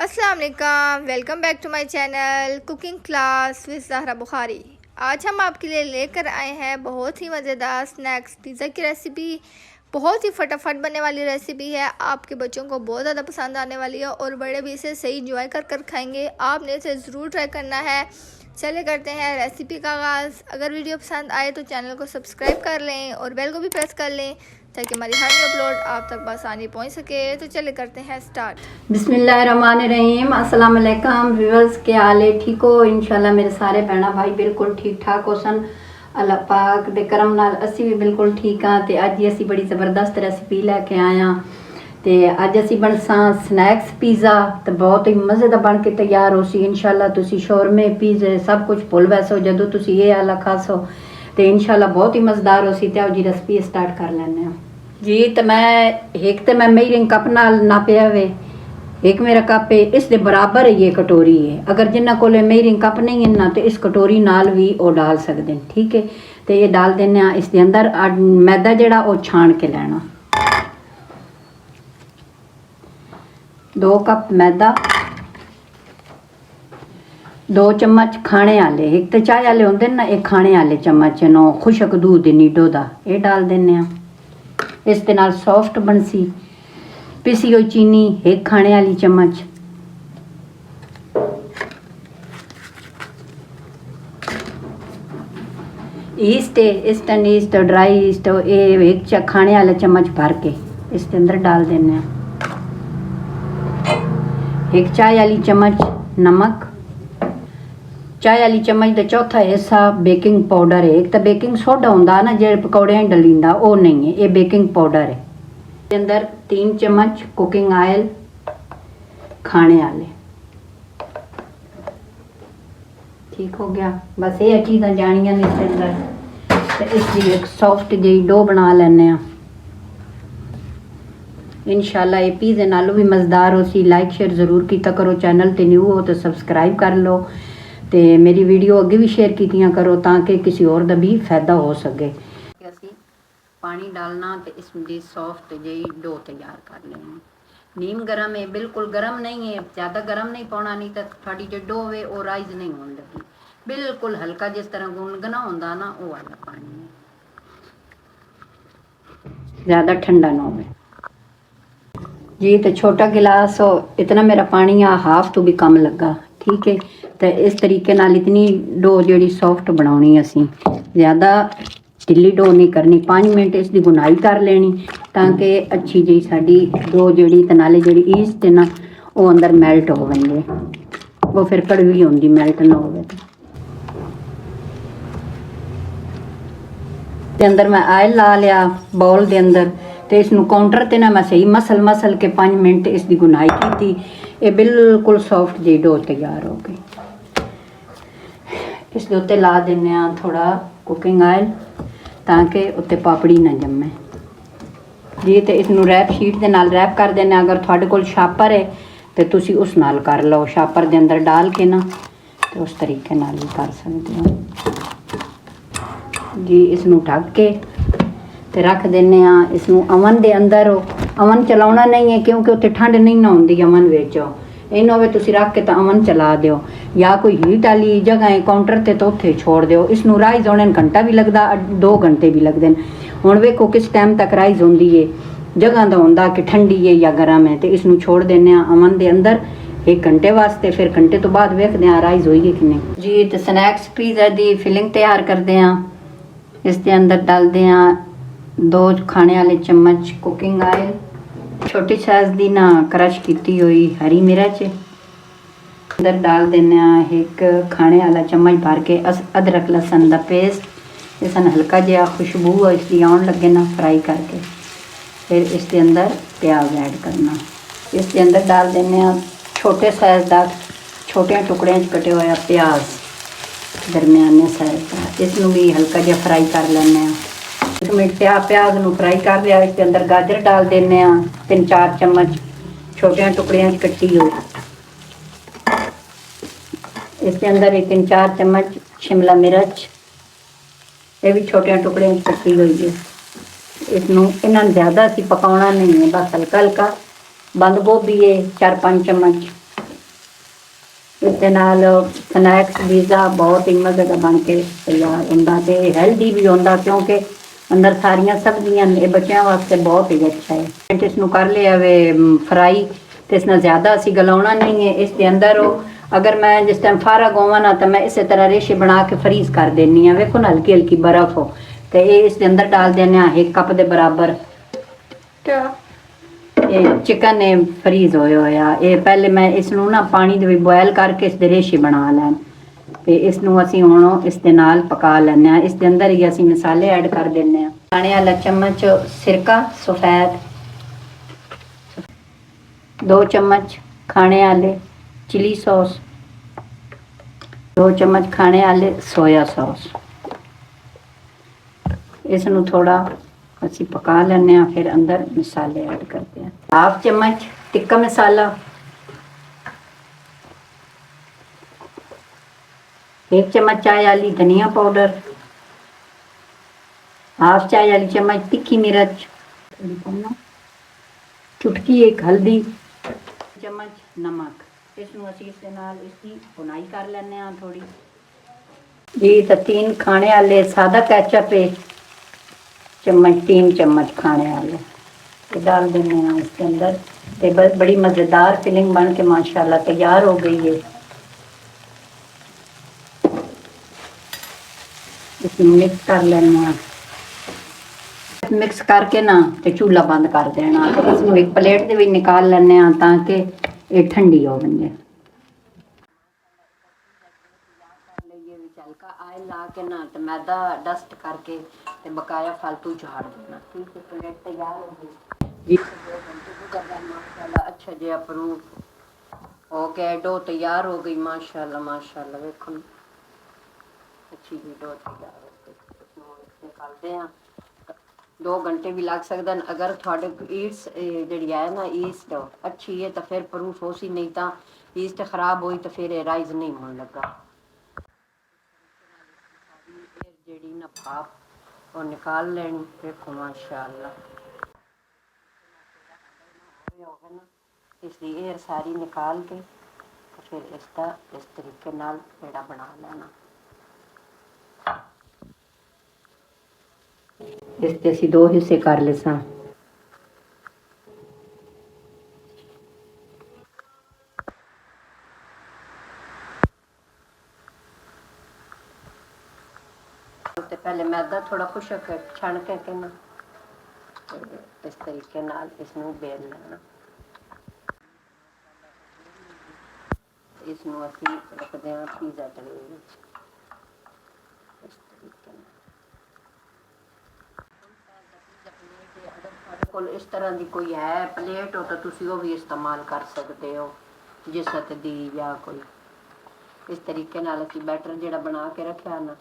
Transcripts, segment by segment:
अस्सलाम वालेकुम, welcome back to my channel cooking class with Zahra Bukhari. आज हम आपके लिए लेकर आए हैं बहुत ही मज़ेदार स्नैक्स पिज़्ज़ा की रेसिपी। बहुत ही फटाफट बनने वाली रेसिपी है, आपके बच्चों को बहुत ज़्यादा पसंद आने वाली है और बड़े भी इसे सही इंजॉय कर खाएंगे। आपने इसे ज़रूर ट्राई करना है। चले करते हैं रेसिपी का आगाज़। अगर वीडियो पसंद आए तो चैनल को सब्सक्राइब कर लें और बेल को भी प्रेस कर लें ताकि हमारी हर न्यू अपलोड आप तक आसानी पहुंच सके। तो चले करते हैं स्टार्ट। बिस्मिल्लाहिर्रहमानिर्रहीम। अस्सलाम वालेकुम व्यूअर्स, के हाल है? ठीक हो? इंशाल्लाह मेरे सारे भैन भाई बिल्कुल ठीक ठाक हो सन। अल्लाह पाक दे करम नाल असी भी बिल्कुल ठीक हाँ। ते अज असी बड़ी ज़बरदस्त रेसिपी लैके आए हाँ। ते अज असी बनसा स्नैक्स पिज़्ज़ा। तो बहुत ही मज़े का बन के तैयार हो सी। इंशाल्लाह तुसी शौरमे पिज़्ज़े सब कुछ भुल वैसो जदों तुसी ये आला खासो तो इंशाल्लाह बहुत ही मज़ेदार हो सी। ते जी रेसिपी स्टार्ट कर लेने जी। तो मैं मेजरिंग कप नाल नापिया वे, एक मेरा कप है, इस दे बराबर है ये कटोरी है। अगर जिन्ना को मेजरिंग कप नहीं है ना तो इस कटोरी नाल भी वो डाल सकते हैं, ठीक है। तो ये डाल देने इसके अंदर मैदा जड़ा वो छान के लेना। 2 कप मैदा, 2 चम्मच खाने आले, एक तो चाय आले होंगे ना, एक खाने आले चम्मच नो खुशक दूध नीडो दा ये डाल देने। इस दे नाल सॉफ्ट बनसी। पिसी हुई चीनी एक खाने वाली चम्मच, east eastern east dry east ये एक खाने वाला चम्मच भर के इसके अंदर डाल देने। एक चाय वाली चम्मच नमक, चाय वाली चम्मच का चौथा हिस्सा बेकिंग पाउडर है। एक तो बेकिंग सोडा होंदा ना जो पकौड़े डलींदा, वो नहीं है, ये बेकिंग पाउडर है। इसके अंदर 3 चम्मच कुकिंग ऑयल खाने वाले, ठीक हो गया। बस ये चीज़ां जानियां ने इसके अंदर। तो इसकी एक सॉफ्ट जी डो बना लेने। इंशाल्लाह ये पिज़्ज़े नालों भी मज़ेदार हो सी। लाइक शेयर ज़रूर किया करो, चैनल ते न्यू हो तो सब्सक्राइब कर लो। तो मेरी वीडियो अगे भी शेयर कीतियां करो ताकि किसी और का भी फायदा हो सके। असी पानी डालना तो इसमें सॉफ्ट जी डो तैयार कर लेना। नीम गर्म है, बिल्कुल गर्म नहीं है, ज़्यादा गर्म नहीं पाना, नहीं तो थोड़ी जो डो है वो राइज नहीं होने लगी। बिल्कुल हल्का जिस तरह गुनगुना होंदा ना वो वाला पानी है, ज़्यादा ठंडा ना हो जी। तो छोटा गिलास हो इतना मेरा पानी आ हाफ तो भी कम लगा, ठीक है। तो इस तरीके नाल इतनी डो जी सॉफ्ट बनानी, असी ज़्यादा ढिली डो नहीं करनी। 5 मिनट इसकी गुनाई कर लेनी ताकि अच्छी जी साड़ी डो जी नाले जी ईस्ट है ना वो अंदर मैल्ट हो जाए, वो फिर कड़वी होंगी मैल्ट ना हो। अंदर मैं ऑयल ला लिया बाउल के अंदर। तो इसनों काउंटर ते ना मैं सही मसल के 5 मिनट इसकी गुनाई की। ये बिल्कुल सॉफ्ट जी डो तैयार हो गई। इसके उत्ते ला देने थोड़ा कुकिंग ऑयल ताकि उत्ते पापड़ी ना जमे जी। तो इसनों रैप शीट के नाल रैप कर देने। अगर थोड़े कोल शापर है तो तुसी उस नाल कर लो, शापर के अंदर डाल के ना तो उस तरीके नाल भी कर सकते हो जी। इसनों ढक के ते रख देने। इसनों अवन के अंदर अवन चलाना नहीं है क्योंकि उत्ते ठंड नहीं ना होंदी अवन विच। इन्हों होवे तुसी रख के तो अवन चला दियो, या कोई हीट वाली जगह है काउंटर ते तो उत्थे छोड़ दियो। इसनों राइज होने घंटा भी लगता, 2 घंटे भी लगते हैं। हुण वेखो किस टाइम तक राइज होंदी है, जगह का होंदा कि ठंडी है या गर्म है। तो इसनों छोड़ देने अवन के अंदर 1 घंटे वास्ते, फिर घंटे तो बाद वेखते हैं राइज होई है कि नहीं जी। तो स्नैक्स पिज़्ज़ा की फिलिंग तैयार करते हैं। इसके अंदर डालते हैं 2 खाने वाले चम्मच कुकिंग ऑयल, छोटी साइज की ना क्रश की हुई हरी मिर्च, अंदर डाल देने 1 खाने वाला चम्मच भर के अदरक लहसुन का पेस्ट। इस हल्का जहा खुशबू इसकी आने लगे ना फ्राई करके, फिर इसके अंदर प्याज ऐड करना। इसके अंदर डाल देने छोटे साइज का छोटे टुकड़े कटे हुआ प्याज दरमियाने साइज का। इसनों भी हल्का जहा फ्राई कर लेने। 1 मिनट प्याज नूं फ्राई कर लिया। इसके अंदर गाजर डाल देने 3-4 चम्मच छोटे टुकड़ियां कटी हुई। इसके अंदर 3-4 चम्मच शिमला मिर्च, ये भी छोटे टुकड़ियां कटी हुई है। इसनों इन्हां ज़्यादा असीं पकाउणा नहीं है, बस हल्का हल्का। बंद गोभी है 4-5 चम्मच, ਇਸ ਦੇ ਨਾਲ ਸਨੈਕਸ ਪੀਜ਼ਾ ਬਹੁਤ ਹੀ ਮਜ਼ੇ ਦਾ ਬਣ ਕੇ ਤਿਆਰ ਹੁੰਦਾ ਤੇ ਹੈਲਦੀ ਵੀ ਹੁੰਦਾ ਕਿਉਂਕਿ ਅੰਦਰ ਸਾਰੀਆਂ ਸਬਜ਼ੀਆਂ ਨੇ। ਇਹ ਬੱਚਿਆਂ ਵਾਸਤੇ ਬਹੁਤ ਹੀ ਅੱਛਾ ਹੈ। ਇਸ ਨੂੰ ਕਰ ਲਿਆ ਵੇ ਫਰਾਈ ਤੇ ਇਸ ਨਾਲ ਜ਼ਿਆਦਾ ਅਸੀਂ ਗਲਾਉਣਾ ਨਹੀਂ ਹੈ। ਇਸ ਦੇ ਅੰਦਰ ਉਹ ਅਗਰ ਮੈਂ ਜਿਸ ਟਾਈਮ ਫਾਰਗ ਹੋਵਾਂ ਨਾ ਤਾਂ ਮੈਂ ਇਸੇ ਤਰ੍ਹਾਂ ਰੇਸ਼ੇ ਬਣਾ ਕੇ ਫਰੀਜ਼ ਕਰ ਦਿੰਦੀ ਹਾਂ। ਵੇਖੋ ਨਾ ਹਲਕੀ ਹਲਕੀ ਬਰਫ਼ ਹੋ ਤੇ ਇਹ ਇਸ ਦੇ ਅੰਦਰ ਡਾਲ ਦਿੰਦੇ ਹਾਂ 1 ਕੱਪ ਦੇ ਬਰਾਬਰ। क्या? ਇਹ ਚਿਕਨ ਨੇ ਫਰੀਜ਼ ਹੋਇਆ ਇਹ ਪਹਿਲੇ ਮੈਂ ਇਸ ਨੂੰ ਨਾ ਪਾਣੀ ਦੇ ਵਿੱਚ ਬੋਇਲ ਕਰਕੇ ਇਸ ਦੇ ਰੇਸ਼ੇ ਬਣਾ ਲੈਣ ਤੇ ਇਸ ਨੂੰ ਅਸੀਂ ਹੁਣ ਇਸ ਦੇ ਨਾਲ ਪਕਾ ਲੈਂਦੇ ਹਾਂ। ਇਸ ਦੇ ਅੰਦਰ ਹੀ ਅਸੀਂ ਮਸਾਲੇ ਐਡ ਕਰ ਦਿੰਦੇ ਹਾਂ। ਖਾਣੇ ਵਾਲਾ ਚਮਚ ਸਿਰਕਾ ਸਫੈਦ, 2 ਚਮਚ ਖਾਣੇ ਵਾਲੇ चिली सॉस, 2 चम्मच खाने वाले सोया सॉस। इसनों थोड़ा ਅਸੀਂ ਪਕਾ ਲੈਂਦੇ ਹਾਂ। ਫਿਰ ਅੰਦਰ ਮਸਾਲੇ ਐਡ ਕਰਦੇ ਹਾਂ। 1/2 ਚਮਚ ਟਿੱਕਾ ਮਸਾਲਾ, 1 चम्मच चाय वाली धनिया पाउडर, 1/2 चाय वाली चम्मच तीखी मिर्च, चुटकी 1 हल्दी, चम्मच नमक। इसनों ਅਸੀਂ ਇਸ ਦੇ ਨਾਲ ਇਸ ਦੀ ਭੁਨਾਈ ਕਰ ਲੈਂਦੇ ਹਾਂ ਥੋੜੀ ਜੀ। ਤਾਂ 3 ਖਾਣੇ ਵਾਲੇ ਸਾਦਾ केचप है चम्मच, 3 चम्मच खाने वाले ये डाल देंगे हैं इसके अंदर। तो बड़ी मज़ेदार फिलिंग बन के माशाल्लाह तैयार हो गई है। इसमें मिक्स कर लेना है। मिक्स करके ना तो चूल्हा बंद कर देना तो इसमें एक प्लेट के भी निकाल लेने ताकि ये ठंडी हो जाए। हल्का ऑयल ला के ना तो मैदा डस्ट करके ते बकाया फालतू झाड़ देना। ठीक है, प्लेट तैयार हो गई। 2 घंटे गुजर गए माशाल्लाह अच्छा जी अप्रूव हो गया। डो तैयार हो गई माशाल्लाह माशाल्लाह। देखो अच्छी जी डो तैयार हो गई। निकालते हैं। 2 घंटे भी लग सकते हैं अगर थोड़े ईस्ट जी है ना ईस्ट अच्छी है तो फिर प्रूफ हो सी, नहीं तो ईस्ट खराब हुई तो फिर राइज नहीं होने लगा। ਜਿਹੜੀ ਨਾ ਭਾਪ ਉਹ ਨਿਕਾਲ ਲੈਣੀ। ਦੇਖੋ ਮਾਸ਼ਾਅੱਲਾ इसकी एयर सारी निकाल के तो फिर इसका इस तरीके नाल पेड़ा बना लेना। इसके ਅਸੀਂ 2 हिस्से कर ले सां। तो पहले मैदा थोड़ा खुशक छण के ना इस तरीके नाल इसनू बेल लेना। इसनू ਅਸੀਂ ਰੱਖਦੇ ਹਾਂ ਪੀਜ਼ਾ ਤਵੇ ਵਿੱਚ ਇਸ ਤਰੀਕੇ ਨਾਲ। ਤੁਹਾਡੇ ਕੋਲ ਇਸ ਤਰ੍ਹਾਂ ਦੀ ਕੋਈ ਹੈ ਪਲੇਟ ਹੋ ਤਾਂ ਤੁਸੀਂ ਉਹ ਵੀ ਇਸਤੇਮਾਲ ਕਰ ਸਕਦੇ ਹੋ ਜਿਸਤ ਦੀ ਜਾਂ ਕੋਈ। ਇਸ ਤਰੀਕੇ ਨਾਲ ਅਸੀਂ ਬੈਟਰ ਜਿਹੜਾ ਬਣਾ ਕੇ ਰੱਖਿਆ ਨਾ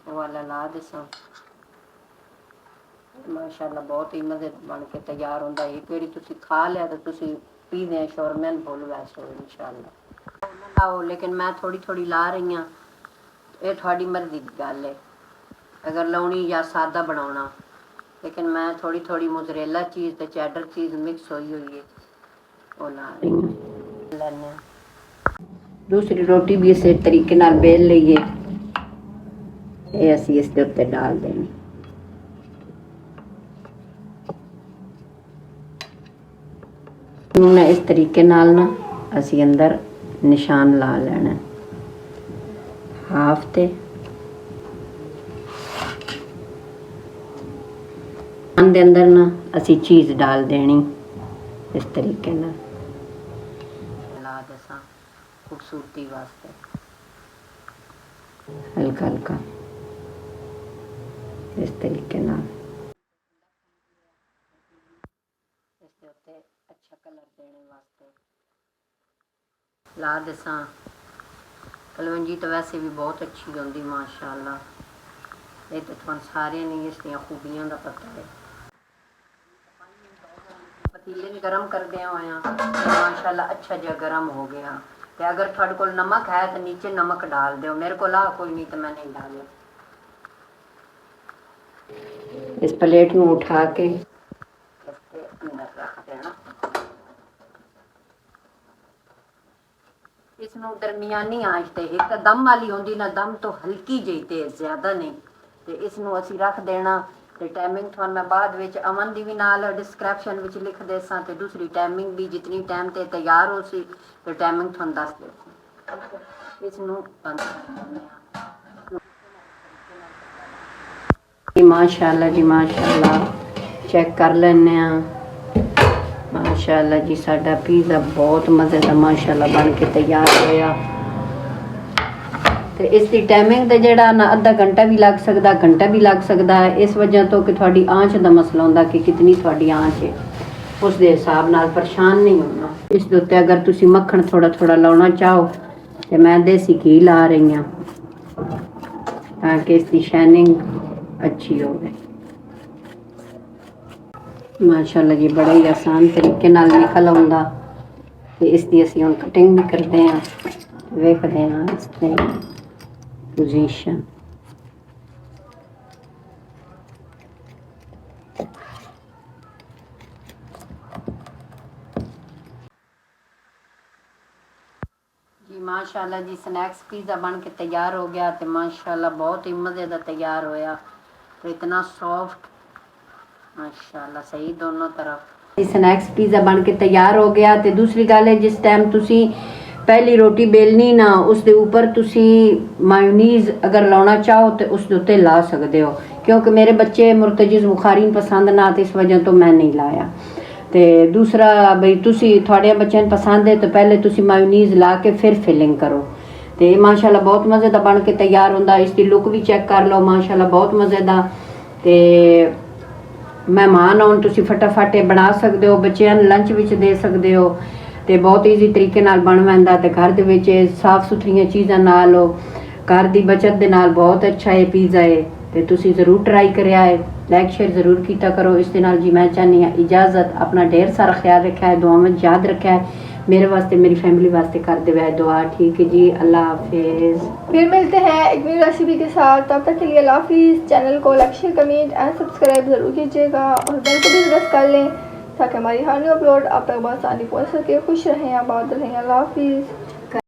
ਉਹ ਵਾਲਾ ਲਾ ਦੇਸਾਂ। ਮਾਸ਼ਾਅੱਲਾ ਬਹੁਤ ਹੀ ਮਜ਼ੇ ਬਣ ਕੇ ਤਿਆਰ ਹੁੰਦਾ ਹੈ। ਕਿਹੜੀ ਤੁਸੀਂ ਖਾ ਲਿਆ ਤਾਂ ਤੁਸੀਂ ਪੀਦੇ ਸ਼ੋਰਮੈਨ ਭੁੱਲ ਵੈਸੇ ਇਨਸ਼ਾਅੱਲਾ ਲਾਓ। ਲੇਕਿਨ ਮੈਂ ਥੋੜੀ ਥੋੜੀ ਲਾ ਰਹੀ ਹਾਂ। ਇਹ ਤੁਹਾਡੀ ਮਰਜ਼ੀ ਦੀ ਗੱਲ ਹੈ ਅਗਰ ਲਾਉਣੀ ਜਾਂ ਸਾਦਾ ਬਣਾਉਣਾ। लेकिन मैं थोड़ी थोड़ी मोज़रेला चीज़ तो चैडर चीज़ मिक्स हुई है वो ला रही लेने। दूसरी रोटी भी इस तरीके नाल बेल लईए। ये असी इसके उत्ते डाल देनी। ना इस तरीके नाल ना असी अंदर निशान ला लेना हाफ ते दे अंदर ना असी चीज़ डाल देनी इस तरीके ना ला देसा खूबसूरती वास्ते हल्का हल्का इस तरीके ना इसके उत्ते अच्छा कलर देने वास्ते ला देसा। कलवंजी तो वैसे भी बहुत अच्छी होंगी माशाअल्लाह। ये तो तुहानू सारे नहीं इसकी खूबियां का पता है। पतीले में गर्म कर दिया होया माशाल्लाह अच्छा जहा गर्म हो गया। तो अगर थोड़े को नमक है तो नीचे नमक डाल दो। मेरे को कोई नहीं तो मैं नहीं डाले। इस प्लेट में उठा के इसके अंदर रख देना। ਇਸ ਨੂੰ ਦਰਮਿਆਨੀ ਆਂਚ ਤੇ, ਇੱਕ ਤਾਂ ਦਮ ਵਾਲੀ ਹੁੰਦੀ ਨਾ, ਦਮ ਤੋਂ ਹਲਕੀ ਜਿਹੀ ਤੇਜ਼, ਜ਼ਿਆਦਾ ਨਹੀਂ। ਤੇ ਇਸ ਨੂੰ ਅਸੀਂ ਰੱਖ ਦੇਣਾ। ਤੇ ਟਾਈਮਿੰਗ ਤੁਹਾਨੂੰ ਮੈਂ ਬਾਅਦ ਵਿੱਚ ਅਮਨ ਦੀ ਵੀ ਨਾਲ ਡਿਸਕ੍ਰਿਪਸ਼ਨ ਵਿੱਚ ਲਿਖ ਦੇ ਸਾਂ, ਤੇ ਦੂਸਰੀ ਟਾਈਮਿੰਗ ਵੀ ਜਿਤਨੀ ਟਾਈਮ ਤੇ ਤਿਆਰ ਹੋ ਸੀ ਤੇ ਟਾਈਮਿੰਗ ਤੁਹਾਨੂੰ ਦੱਸ ਦੇ ਸੀ। ਇਸ ਨੂੰ ਬੰਦ ਕਰ ਦਿੰਦੇ ਹਾਂ। ਮਾਸ਼ਾਅੱਲਾ ਜੀ ਮਾਸ਼ਾਅੱਲਾ, ਚੈੱਕ ਕਰ ਲੈਂਦੇ ਹਾਂ। माशाल्लाह जी साडा पिज़्ज़ा बहुत मज़े का माशाल्लाह बन के तैयार होया। तो इसकी टाइमिंग तो जेड़ा ना आधा घंटा भी लग सकता, घंटा भी लग सकता है, इस वजह तो कि थोड़ी आंच का मसला होंदा कि कितनी थोड़ी आंच है, उस दे हिसाब नाल परेशान नहीं होना। इस दे उत्ते अगर तुसी मक्खन थोड़ा थोड़ा लाना चाहो तो मैं देसी घी ला रही हूँ ताकि इसकी शाइनिंग अच्छी हो। माशाल्लाह जी बड़ा ही आसान तरीके नाल निकल आउंदा। ते इसकी असीं हुण कटिंग भी करते हैं, वेखदे हैं इसकी पोजीशन। जी माशाल्लाह जी स्नैक्स पिज़्ज़ा बन के तैयार हो गया। तो माशाल्लाह बहुत ही मज़े का तैयार होया। तो इतना सॉफ्ट माशाल्लाह सही दोनों तरफ। स्नैक्स पिज़्ज़ा बन के तैयार हो गया। तो दूसरी गल है, जिस टाइम तुसी पहली रोटी बेलनी ना, उस दे ऊपर तुसी मायोनीज़ अगर लाना चाहो तो उस दे उत्ते ला सकते हो, क्योंकि मेरे बच्चे मुर्तजिज़ बुखारी पसंद ना, तो इस वजह तो मैं नहीं लाया। तो दूसरा बई तुसी थोड़े बच्चों पसंद है तो पहले तुसी मायोनीज़ ला के फिर फिलिंग करो। तो माशाल्लाह बहुत मज़े का बन के तैयार होंदा। इसकी लुक भी चेक कर लो, माशाल्लाह बहुत मज़े का। तो मेहमान आउण तुसी फटाफट बना सकते हो, बच्चों लंच विच दे सकते हो। तो बहुत ईजी तरीके नाल बन पैंदा। ते घर दे विच साफ सुथरियां चीज़ां नाल घर दी बचत दे नाल बहुत अच्छा है पिज़्ज़ा है। तो तुसी ज़रूर ट्राई करिया है, लाइक शेयर ज़रूर किया करो। इस दे नाल जी मैं चाहनी हाँ इजाज़त, अपना ढेर सारा ख्याल रखा है, दुआ में याद रखा है, मेरे वास्ते मेरी फैमिली वास्ते कर दे दुआ। ठीक है जी, अल्लाह हाफिज़। फिर मिलते हैं एक नई रेसिपी के साथ, तब तक के लिए अल्लाह हाफिज़। चैनल को like share comment and subscribe ज़रूर कीजिएगा और बेल को भी प्रेस कर लें ताकि हमारी हर न्यू अपलोड आप तक आसानी पहुँच सके। खुश रहें, आबाद रहें। अल्लाह हाफिज़।